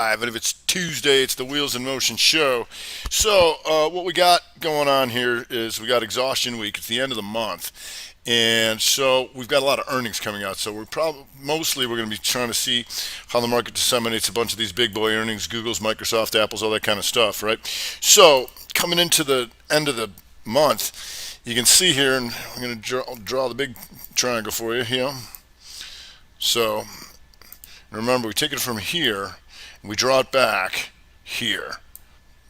And if it's Tuesday, it's the Wheels in Motion show. So, what we got going on here is we got exhaustion week. It's the end of the month. And so we've got a lot of earnings coming out. So we're going to be trying to see how the market disseminates a bunch of these big boy earnings, Google's, Microsoft, Apple's, all that kind of stuff, right? So coming into the end of the month, you can see here, and I'm going to draw the big triangle for you here. So remember, we take it from here and we draw it back here,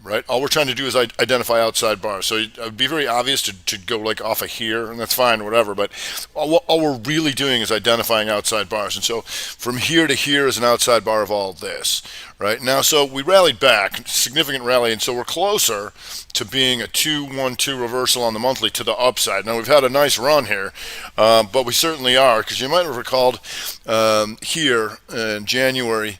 right? All we're trying to do is identify outside bars. So it would be very obvious to go like off of here, and that's fine, whatever. But all we're really doing is identifying outside bars. And so from here to here is an outside bar of all this, right? Now, so we rallied back, significant rally, and so we're closer to being a 2-1-2 reversal on the monthly to the upside. Now, we've had a nice run here, but we certainly are, because you might have recalled here in January,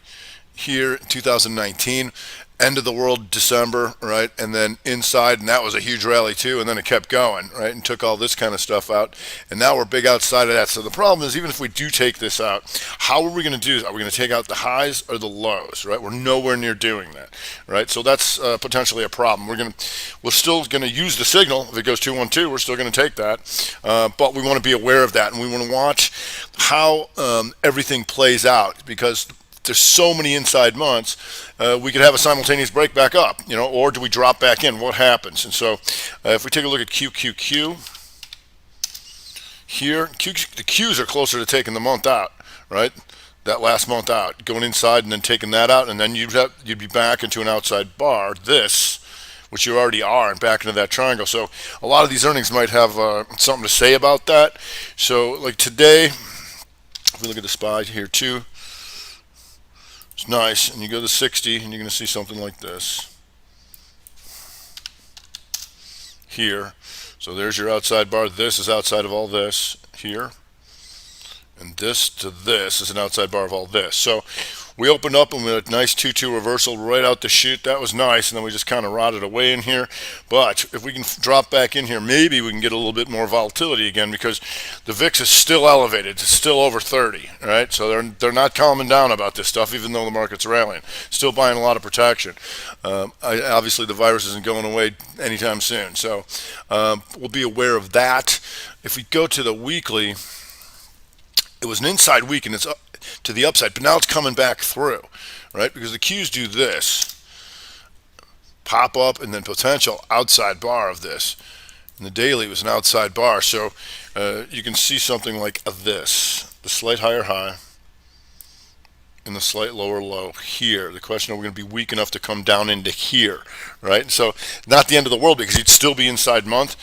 here 2019, end of the world December, right? And then inside, and that was a huge rally too, and then it kept going, right? And took all this kind of stuff out. And now we're big outside of that. So the problem is, even if we do take this out, how are we going to do this? Are we going to take out the highs or the lows, right? We're nowhere near doing that, right? So that's potentially a problem. We're still going to use the signal. If it goes 2-1-2, we're still going to take that. But we want to be aware of that, and we want to watch how everything plays out, because there's so many inside months, we could have a simultaneous break back up, or do we drop back in? What happens? And so if we take a look at QQQ here, the Qs are closer to taking the month out, right? That last month out, going inside and then taking that out, and then you'd be back into an outside bar, which you already are, and back into that triangle. So a lot of these earnings might have something to say about that. So like today, if we look at the SPY here too, it's nice, and you go to 60, and you're going to see something like this here. So there's your outside bar. This is outside of all this here, and this to this is an outside bar of all this. So we opened up and we had a nice 2-2 reversal right out the chute. That was nice, and then we just kind of rotted away in here. But if we can drop back in here, maybe we can get a little bit more volatility again, because the VIX is still elevated. It's still over 30, right? So they're not calming down about this stuff, even though the market's rallying. Still buying a lot of protection. Obviously, the virus isn't going away anytime soon. So we'll be aware of that. If we go to the weekly, it was an inside week, and it's up to the upside, but now it's coming back through, right? Because the Qs do this, pop up, and then potential outside bar of this. And the daily was an outside bar, so you can see something like this: the slight higher high and the slight lower low here. The question: are we going to be weak enough to come down into here, right? So not the end of the world, because you'd still be inside month.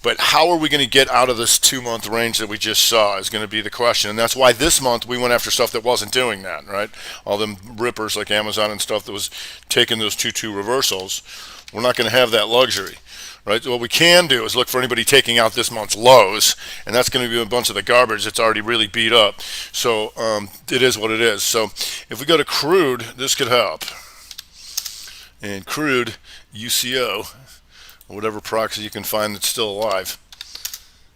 But how are we going to get out of this 2-month range that we just saw is going to be the question. And that's why this month we went after stuff that wasn't doing that, right? All them rippers like Amazon and stuff that was taking those 2-2 reversals. We're not going to have that luxury, right? What we can do is look for anybody taking out this month's lows, and that's going to be a bunch of the garbage that's already really beat up. So it is what it is. So if we go to crude, this could help. And crude, UCO, whatever proxy you can find that's still alive.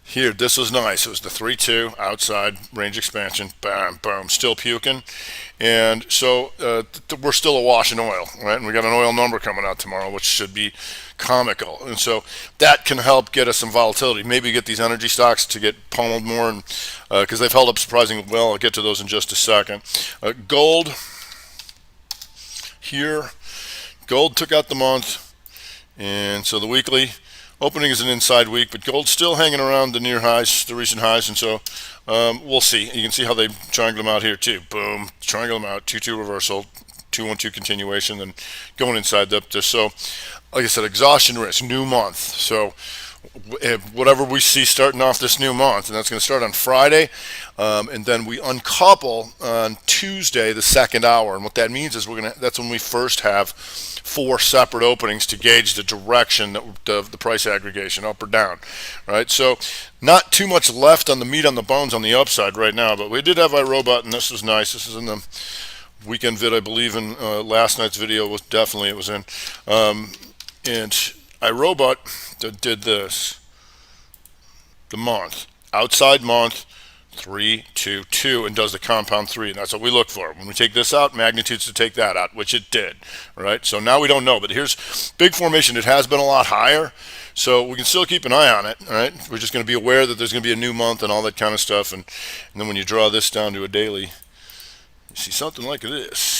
Here, this was nice. It was the 3-2 outside range expansion. Bam, boom, still puking. And so we're still awash in oil, right? And we got an oil number coming out tomorrow, which should be comical. And so that can help get us some volatility. Maybe get these energy stocks to get pummeled more, and because they've held up surprisingly well. I'll get to those in just a second. Gold here. Gold took out the month. And so the weekly opening is an inside week, but gold's still hanging around the near highs, the recent highs, and so we'll see. You can see how they triangle them out here too. Boom, triangle them out, 2-2 reversal, 2-1-2 continuation, then going inside up there. So, like I said, exhaustion risk, new month. So whatever we see starting off this new month, and that's going to start on Friday, and then we uncouple on Tuesday, the second hour. And what that means is that's when we first have 4 separate openings to gauge the direction of the price aggregation, up or down, right? So not too much left on the meat on the bones on the upside right now, but we did have iRobot, and this was nice. This is in the weekend vid, I believe, in last night's video. It was in. And iRobot did this, the month, outside month, 3, 2, 2, and does the compound 3, and that's what we look for. When we take this out, magnitudes to take that out, which it did, right? So now we don't know, but here's big formation. It has been a lot higher, so we can still keep an eye on it, all right? We're just going to be aware that there's going to be a new month and all that kind of stuff, and then when you draw this down to a daily, you see something like this.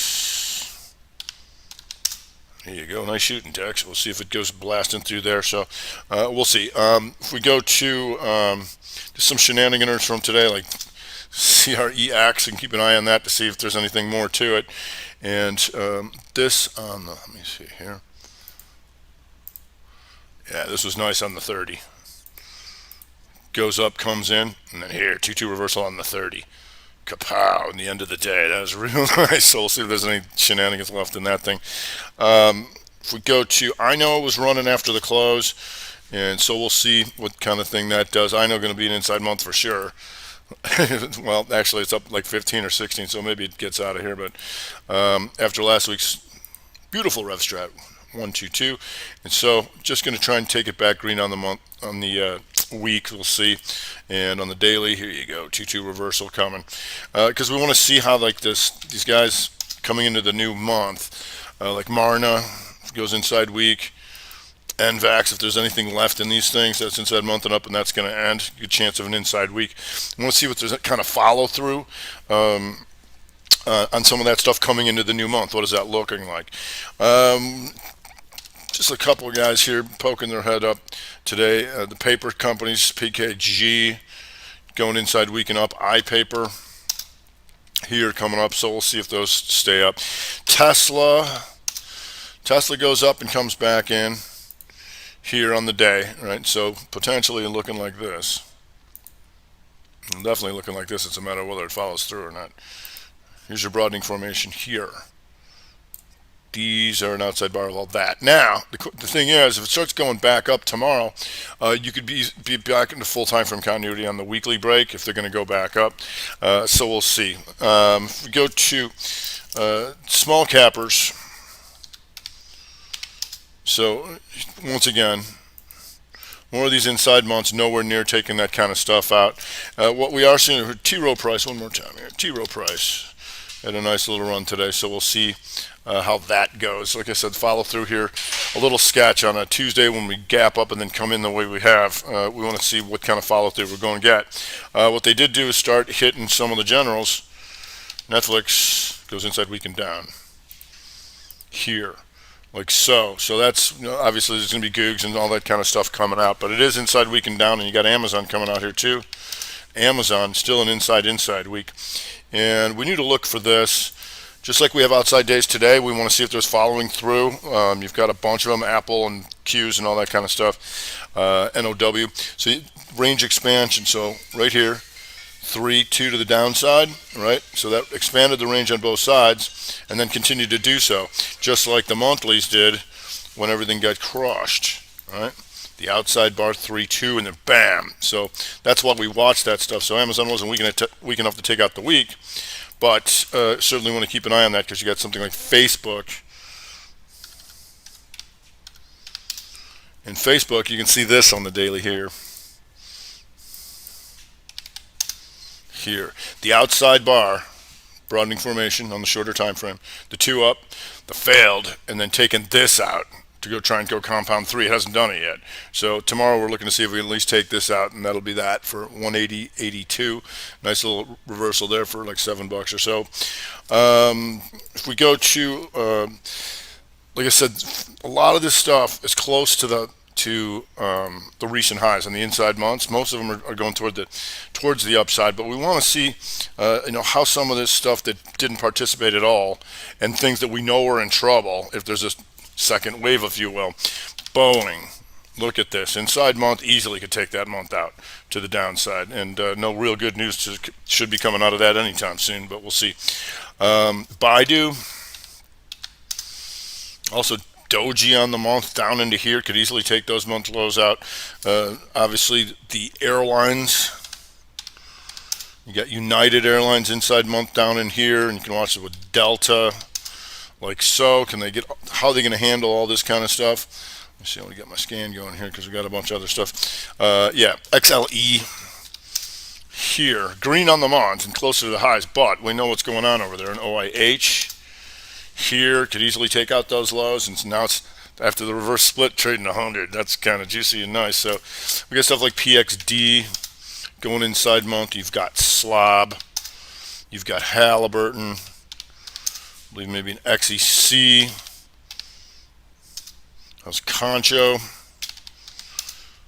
There you go, nice shooting, Tex. We'll see if it goes blasting through there, so we'll see. If we go to just some shenanigans from today, like CREX, and keep an eye on that to see if there's anything more to it. And this on the, let me see here. Yeah, this was nice on the 30. Goes up, comes in, and then here, 2-2 reversal on the 30. Kapow, in the end of the day. That was real nice. So we'll see if there's any shenanigans left in that thing. If we go to, I know it was running after the close, and so we'll see what kind of thing that does. I know going to be an inside month for sure. Well, actually, it's up like 15 or 16, so maybe it gets out of here. But after last week's beautiful rev strat, 1-2-2, and so just going to try and take it back green on the month, on the week. We'll see, and on the daily, here you go, 2-2 reversal coming, because we want to see how like these guys coming into the new month, like Marna goes inside week. NVAX, if there's anything left in these things, that's inside month and up, and that's going to end. Good chance of an inside week. I want to see what there's a kind of follow through on some of that stuff coming into the new month. What is that looking like? Just a couple of guys here poking their head up today. The paper companies, PKG, going inside week and up. iPaper here coming up, so we'll see if those stay up. Tesla goes up and comes back in here on the day, right? So potentially looking like this. Definitely looking like this. It's a matter of whether it follows through or not. Here's your broadening formation here. These are an outside bar of all that. Now, the thing is, if it starts going back up tomorrow, you could be back into full time frame continuity on the weekly break if they're going to go back up. So we'll see. If we go to small cappers, so once again, more of these inside months, nowhere near taking that kind of stuff out. What we are seeing, T-row price, one more time here. T-row price had a nice little run today, so we'll see how that goes. Like I said, follow through here. A little sketch on a Tuesday when we gap up and then come in the way we have. We want to see what kind of follow through we're going to get. What they did do is start hitting some of the generals. Netflix goes inside week and down here. Like so. So that's, you know, obviously there's going to be Googs and all that kind of stuff coming out, but it is inside week and down, and you got Amazon coming out here too. Amazon still an inside week, and we need to look for this. Just like we have outside days today, we want to see if there's following through. You've got a bunch of them, Apple and Qs and all that kind of stuff. NOW. So range expansion. So right here, 3-2 to the downside, right? So that expanded the range on both sides and then continued to do so, just like the monthlies did when everything got crushed, right? The outside bar 3-2 and then bam. So that's why we watched that stuff. So Amazon wasn't weak enough to take out the week, but certainly want to keep an eye on that because you got something like Facebook. In Facebook, you can see this on the daily here. Here, the outside bar, broadening formation on the shorter time frame, the 2 up, the failed, and then taking this out to go try and go compound 3. It hasn't done it yet. So tomorrow we're looking to see if we can at least take this out, and that'll be that for 180.82. Nice little reversal there for like $7 or so. If we go to, like I said, a lot of this stuff is close to the recent highs on the inside months. Most of them are going towards the upside, but we want to see how some of this stuff that didn't participate at all and things that we know are in trouble, if there's a second wave, if you will. Boeing, look at this. Inside month easily could take that month out to the downside, and no real good news should be coming out of that anytime soon, but we'll see. Baidu, also Doji on the month down into here, could easily take those month lows out. Obviously the airlines, you got United Airlines inside month down in here, and you can watch it with Delta, like so. How are they going to handle all this kind of stuff? Let me see, I want to get my scan going here because we got a bunch of other stuff. Yeah, XLE here. Green on the month and closer to the highs, but we know what's going on over there in OIH. Here could easily take out those lows, and now it's after the reverse split trading 100. That's kind of juicy and nice. So we got stuff like PXD going inside month. You've got Slob, you've got Halliburton, I believe maybe an XEC. How's Concho?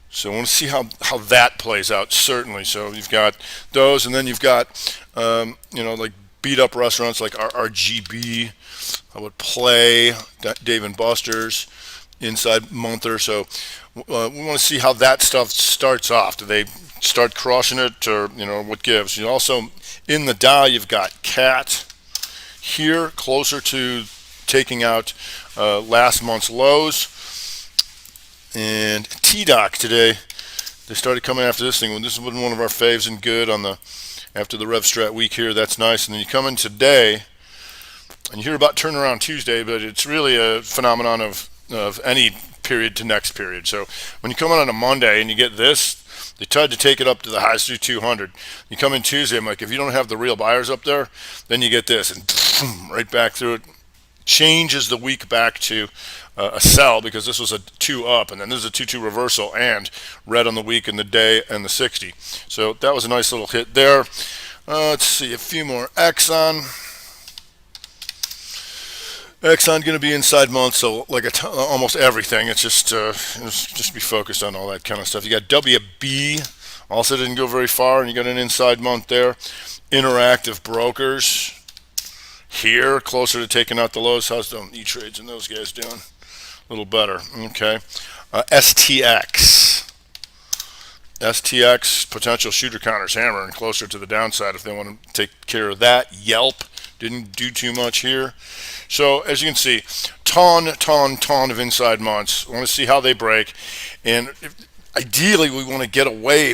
So I want to see how that plays out, certainly. So you've got those, and then you've got like beat up restaurants like RGB. I would Play, Dave and Buster's, inside month or so. We want to see how that stuff starts off. Do they start crushing it, or what gives? You also in the Dow, you've got Cat here, closer to taking out last month's lows, and TDOC today. They started coming after this thing. This has been one of our faves and good on the after the RevStrat week here. That's nice. And then you come in today, and you hear about turnaround Tuesday, but it's really a phenomenon of any period to next period. So when you come in on a Monday and you get this, they tried to take it up to the highs through 200. You come in Tuesday, I'm like, if you don't have the real buyers up there, then you get this, and boom, right back through it. Changes the week back to a sell, because this was a 2 up, and then this is a 2-2 reversal, and red on the week and the day and the 60. So that was a nice little hit there. Let's see, a few more. Exxon going to be inside month, so like almost everything. It's just be focused on all that kind of stuff. You got WB, also didn't go very far, and you got an inside month there. Interactive Brokers here, closer to taking out the lows. How's the E-Trades and those guys doing? A little better. Okay. STX, potential shooter counters hammering closer to the downside if they want to take care of that. Yelp didn't do too much here. So as you can see, ton of inside months. We want to see how they break, and ideally we want to get away.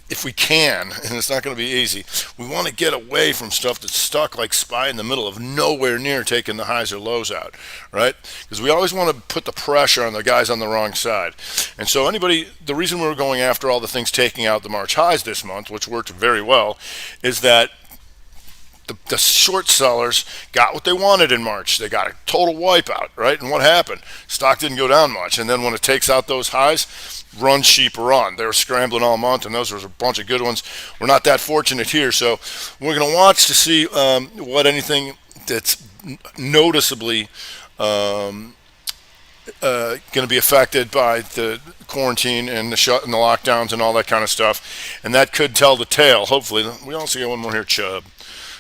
If we can, and it's not going to be easy, we want to get away from stuff that's stuck like SPY in the middle of nowhere near taking the highs or lows out, right? Because we always want to put the pressure on the guys on the wrong side. And so the reason we're going after all the things taking out the March highs this month, which worked very well, is that the short sellers got what they wanted in March. They got a total wipeout, right? And what happened? Stock didn't go down much. And then when it takes out those highs, run sheep run. They were scrambling all month, and those were a bunch of good ones. We're not that fortunate here. So we're going to watch to see what anything that's noticeably going to be affected by the quarantine and the shut and the lockdowns and all that kind of stuff. And that could tell the tale, hopefully. We also got one more here, Chubb,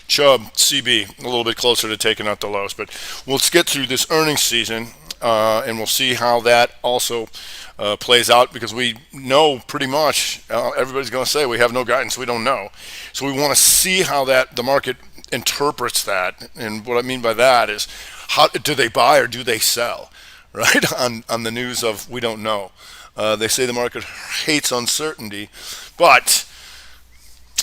CB, a little bit closer to taking out the lows. But let's get through this earnings season, and we'll see how that also plays out, because we know pretty much, everybody's going to say we have no guidance, we don't know. So we want to see how the market interprets that. And what I mean by that is, how do they buy or do they sell, right? On the news of we don't know. They say the market hates uncertainty, but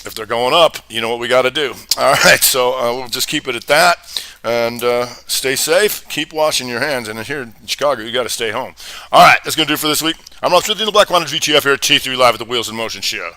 if they're going up, you know what we got to do. All right, so we'll just keep it at that, and stay safe. Keep washing your hands, and here in Chicago, you got to stay home. All right, that's going to do it for this week. I'm Ross with the Black Quant VTF here at T3 Live at the Wheels in Motion show.